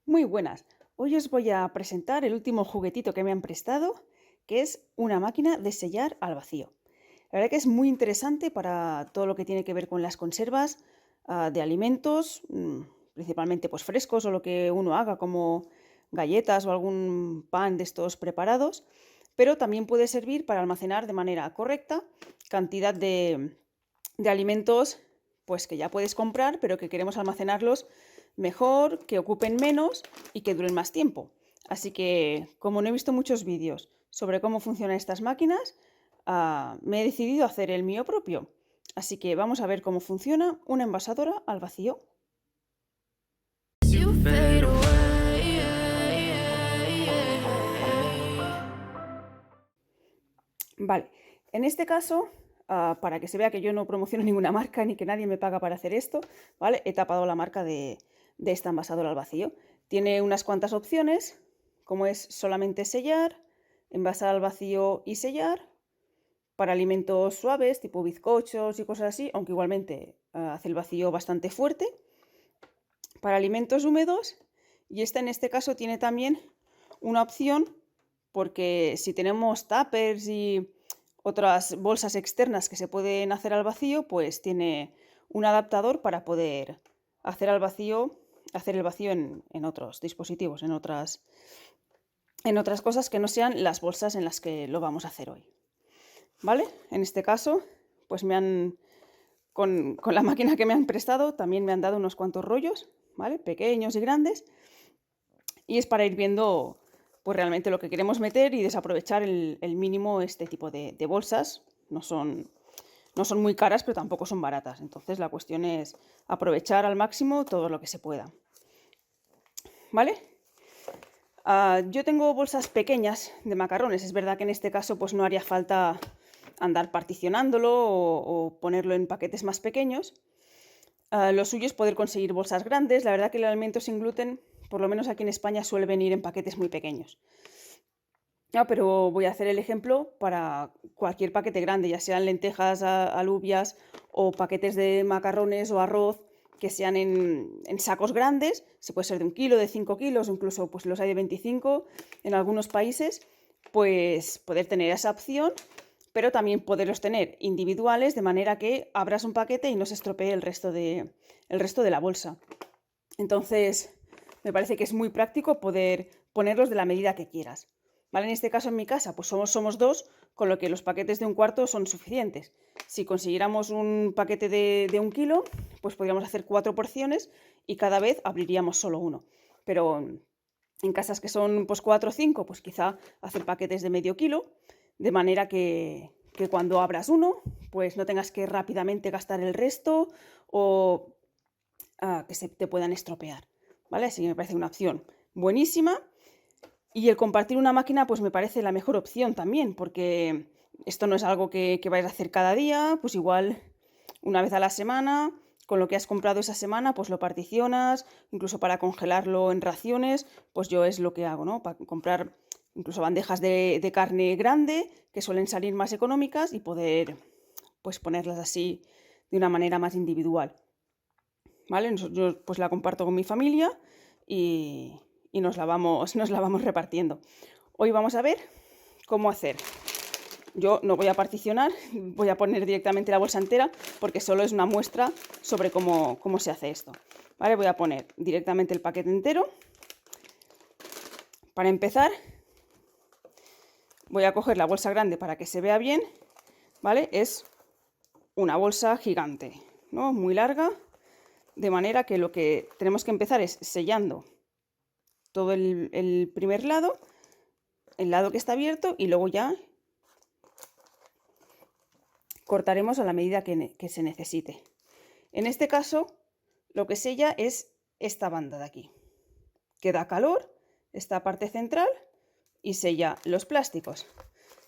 Muy buenas. Hoy os voy a presentar el último juguetito que me han prestado, que es una máquina de sellar al vacío. La verdad que es muy interesante para todo lo que tiene que ver con las conservas, de alimentos, principalmente pues frescos o lo que uno haga, como galletas o algún pan de estos preparados, pero también puede servir para almacenar de manera correcta cantidad de alimentos pues que ya puedes comprar, pero que queremos almacenarlos mejor, que ocupen menos y que duren más tiempo. Así que, como no he visto muchos vídeos sobre cómo funcionan estas máquinas, me he decidido hacer el mío propio. Así que vamos a ver cómo funciona una envasadora al vacío. You fade away. Vale, en este caso, para que se vea que yo no promociono ninguna marca ni que nadie me paga para hacer esto, ¿vale? He tapado la marca de esta envasadora al vacío. Tiene unas cuantas opciones, como es solamente sellar, envasar al vacío y sellar, para alimentos suaves, tipo bizcochos y cosas así, aunque igualmente hace el vacío bastante fuerte, para alimentos húmedos, y esta en este caso tiene también una opción porque si tenemos tuppers y otras bolsas externas que se pueden hacer al vacío, pues tiene un adaptador para poder hacer al vacío, hacer el vacío en otros dispositivos, en otras cosas que no sean las bolsas en las que lo vamos a hacer hoy. ¿Vale? En este caso, pues con la máquina que me han prestado, también me han dado unos cuantos rollos, ¿vale? Pequeños y grandes, y es para ir viendo pues realmente lo que queremos meter y desaprovechar el mínimo este tipo de bolsas. No son muy caras, pero tampoco son baratas. Entonces la cuestión es aprovechar al máximo todo lo que se pueda. ¿Vale? Yo tengo bolsas pequeñas de macarrones. Es verdad que en este caso pues no haría falta andar particionándolo o ponerlo en paquetes más pequeños. Lo suyo es poder conseguir bolsas grandes. La verdad que el alimento sin gluten, por lo menos aquí en España, suele venir en paquetes muy pequeños. Pero voy a hacer el ejemplo para cualquier paquete grande, ya sean lentejas, alubias o paquetes de macarrones o arroz que sean en sacos grandes. Se puede ser de 1 kilo, de 5 kilos, o incluso pues los hay de 25 en algunos países. Pues poder tener esa opción, pero también poderlos tener individuales de manera que abras un paquete y no se estropee el resto de la bolsa. Entonces, me parece que es muy práctico poder ponerlos de la medida que quieras. ¿Vale? En este caso, en mi casa, pues somos dos, con lo que los paquetes de 1/4 son suficientes. Si consiguiéramos un paquete de 1 kilo, pues podríamos hacer 4 porciones y cada vez abriríamos solo uno. Pero en casas que son pues 4 o 5, pues quizá hacer paquetes de medio kilo, de manera que cuando abras uno, pues no tengas que rápidamente gastar el resto o que se te puedan estropear, ¿vale? Así que me parece una opción buenísima. Y el compartir una máquina, pues me parece la mejor opción también, porque esto no es algo que vais a hacer cada día, pues igual una vez a la semana, con lo que has comprado esa semana, pues lo particionas, incluso para congelarlo en raciones, pues yo es lo que hago, ¿no? Para comprar incluso bandejas de carne grande, que suelen salir más económicas, y poder pues ponerlas así de una manera más individual. ¿Vale? Yo pues la comparto con mi familia y nos la vamos repartiendo. Hoy vamos a ver cómo hacer. Yo no voy a particionar, voy a poner directamente la bolsa entera porque solo es una muestra sobre cómo se hace esto. ¿Vale? Voy a poner directamente el paquete entero. Para empezar, voy a coger la bolsa grande para que se vea bien. ¿Vale? Es una bolsa gigante, ¿no? Muy larga, de manera que lo que tenemos que empezar es sellando todo el primer lado, el lado que está abierto, y luego ya cortaremos a la medida que se necesite. En este caso, lo que sella es esta banda de aquí, que da calor, esta parte central, y sella los plásticos,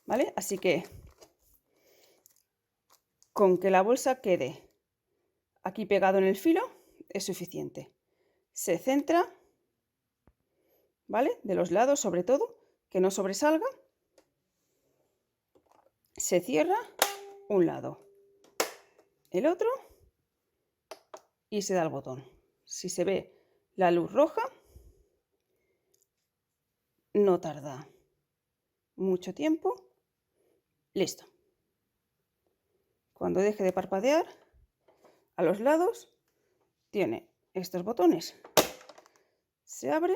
¿vale? Así que con que la bolsa quede aquí pegado en el filo es suficiente. Se centra, ¿vale? De los lados sobre todo, que no sobresalga. Se cierra un lado, el otro, y se da el botón. Si se ve la luz roja, no tarda mucho tiempo. Listo. Cuando deje de parpadear, a los lados tiene estos botones. Se abre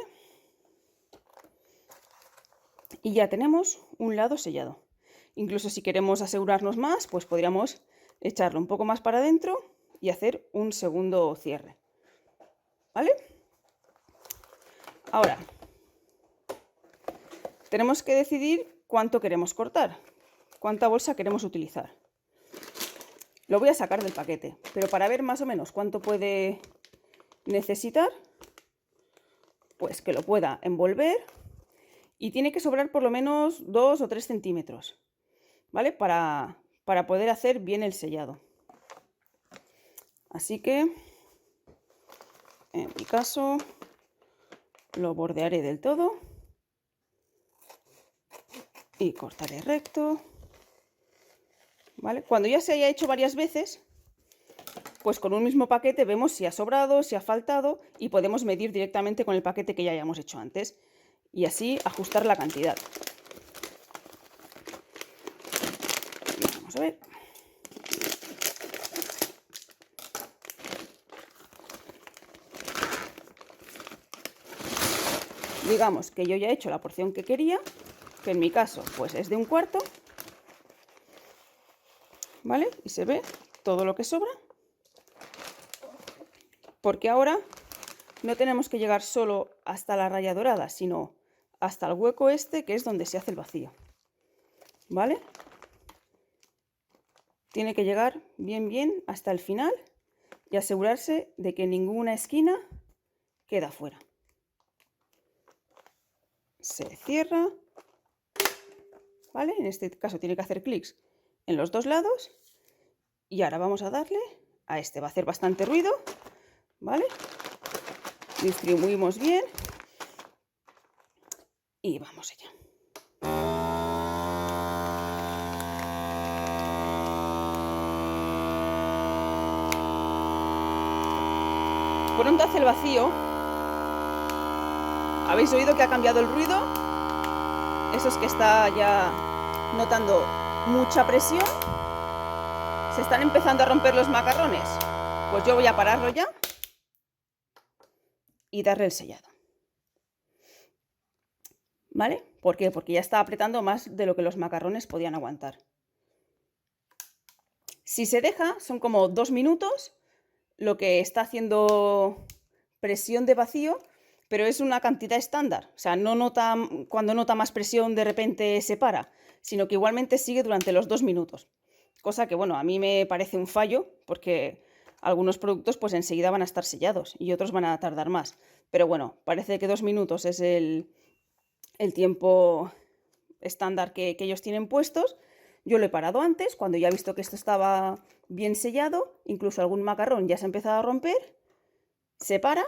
y ya tenemos un lado sellado. Incluso si queremos asegurarnos más, pues podríamos echarlo un poco más para adentro y hacer un segundo cierre. ¿Vale? Ahora, tenemos que decidir cuánto queremos cortar, cuánta bolsa queremos utilizar. Lo voy a sacar del paquete, pero para ver más o menos cuánto puede necesitar, pues que lo pueda envolver y tiene que sobrar por lo menos 2 o 3 centímetros, ¿vale? Para poder hacer bien el sellado. Así que, en mi caso, lo bordearé del todo y cortaré recto, ¿vale? Cuando ya se haya hecho varias veces, pues con un mismo paquete vemos si ha sobrado, si ha faltado y podemos medir directamente con el paquete que ya hayamos hecho antes y así ajustar la cantidad. Vamos a ver. Digamos que yo ya he hecho la porción que quería, que en mi caso pues es de 1/4, ¿vale? Y se ve todo lo que sobra, porque ahora no tenemos que llegar solo hasta la raya dorada, sino hasta el hueco este, que es donde se hace el vacío, ¿vale? Tiene que llegar bien hasta el final y asegurarse de que ninguna esquina queda fuera. Se cierra, ¿vale? En este caso tiene que hacer clics en los dos lados y ahora vamos a darle a este. Va a hacer bastante ruido, ¿vale? Distribuimos bien y vamos allá. Pronto hace el vacío. ¿Habéis oído que ha cambiado el ruido? Eso es que está ya notando mucha presión. Se están empezando a romper los macarrones. Pues yo voy a pararlo ya y darle el sellado. ¿Vale? ¿Por qué? Porque ya está apretando más de lo que los macarrones podían aguantar. Si se deja, son como 2 minutos lo que está haciendo presión de vacío, pero es una cantidad estándar. O sea, no nota, cuando nota más presión de repente se para, sino que igualmente sigue durante los 2 minutos. Cosa que, bueno, a mí me parece un fallo, porque algunos productos pues enseguida van a estar sellados y otros van a tardar más. Pero bueno, parece que 2 minutos es el tiempo estándar que ellos tienen puestos. Yo lo he parado antes, cuando ya he visto que esto estaba bien sellado, incluso algún macarrón ya se ha empezado a romper, se para,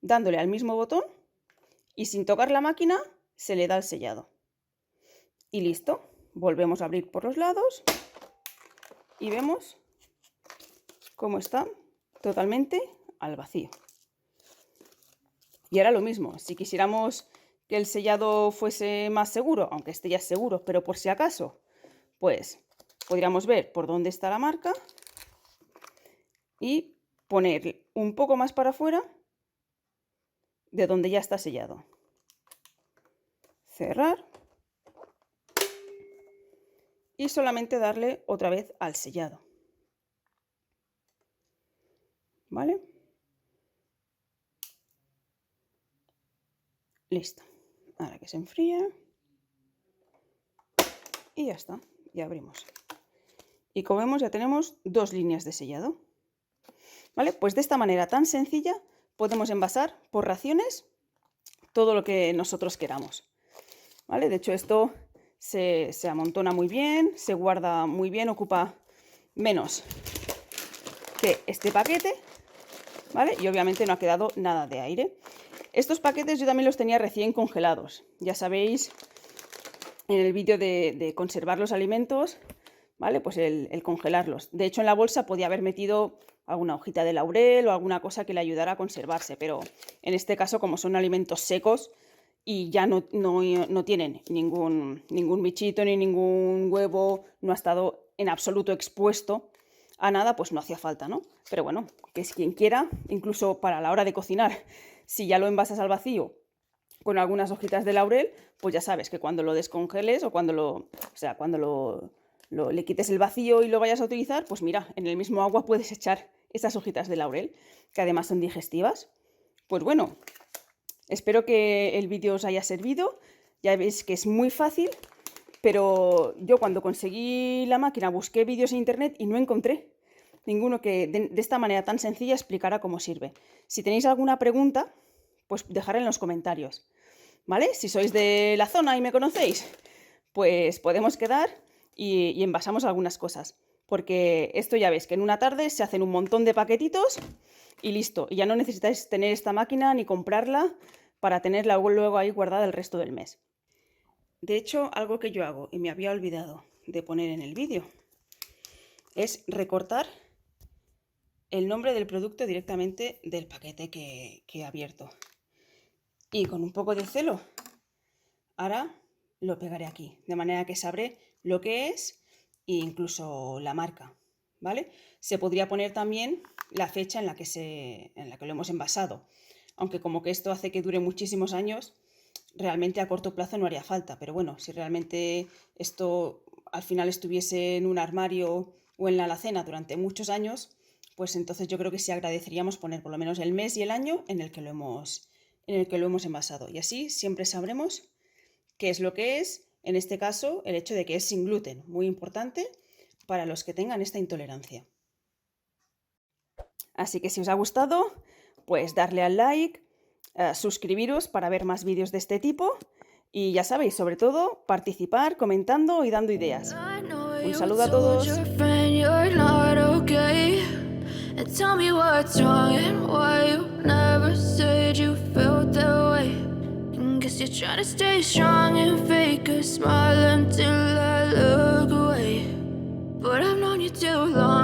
dándole al mismo botón y sin tocar la máquina se le da el sellado. Y listo, volvemos a abrir por los lados y vemos cómo está totalmente al vacío. Y ahora lo mismo, si quisiéramos que el sellado fuese más seguro, aunque este ya es seguro, pero por si acaso, pues podríamos ver por dónde está la marca y poner un poco más para afuera de donde ya está sellado. Cerrar y solamente darle otra vez al sellado. ¿Vale? Listo. Ahora que se enfría. Y ya está. Y abrimos. Y como vemos ya tenemos 2 líneas de sellado. ¿Vale? Pues de esta manera tan sencilla podemos envasar por raciones todo lo que nosotros queramos. ¿Vale? De hecho esto se amontona muy bien, se guarda muy bien, ocupa menos que este paquete, ¿vale? Y obviamente no ha quedado nada de aire. Estos paquetes yo también los tenía recién congelados. Ya sabéis, en el vídeo de conservar los alimentos, ¿vale? Pues el congelarlos. De hecho, en la bolsa podía haber metido alguna hojita de laurel o alguna cosa que le ayudara a conservarse, pero en este caso, como son alimentos secos, y ya no tienen ningún bichito ni ningún huevo, no ha estado en absoluto expuesto a nada, pues no hacía falta, ¿no? Pero bueno, que es quien quiera, incluso para la hora de cocinar, si ya lo envasas al vacío con algunas hojitas de laurel, pues ya sabes que cuando lo descongeles o cuando le quites el vacío y lo vayas a utilizar, pues mira, en el mismo agua puedes echar esas hojitas de laurel, que además son digestivas. Pues bueno, espero que el vídeo os haya servido. Ya veis que es muy fácil, pero yo cuando conseguí la máquina busqué vídeos en internet y no encontré ninguno que de esta manera tan sencilla explicara cómo sirve. Si tenéis alguna pregunta, pues dejadla en los comentarios, ¿vale? Si sois de la zona y me conocéis, pues podemos quedar y envasamos algunas cosas. Porque esto ya ves que en una tarde se hacen un montón de paquetitos y listo. Y ya no necesitáis tener esta máquina ni comprarla para tenerla luego ahí guardada el resto del mes. De hecho, algo que yo hago y me había olvidado de poner en el vídeo es recortar el nombre del producto directamente del paquete que he abierto. Y con un poco de celo, ahora lo pegaré aquí, de manera que sabré lo que es e incluso la marca, ¿vale? Se podría poner también la fecha en la que lo hemos envasado, aunque como que esto hace que dure muchísimos años, realmente a corto plazo no haría falta, pero bueno, si realmente esto al final estuviese en un armario o en la alacena durante muchos años, pues entonces yo creo que sí agradeceríamos poner por lo menos el mes y el año en el que lo hemos envasado. Y así siempre sabremos qué es lo que es, en este caso, el hecho de que es sin gluten, muy importante para los que tengan esta intolerancia. Así que si os ha gustado, pues darle al like, suscribiros para ver más vídeos de este tipo y ya sabéis, sobre todo, participar, comentando y dando ideas. Un saludo a todos. And tell me what's wrong and why you never said you felt that way. And guess you're trying to stay strong and fake a smile until I look away. But I've known you too long.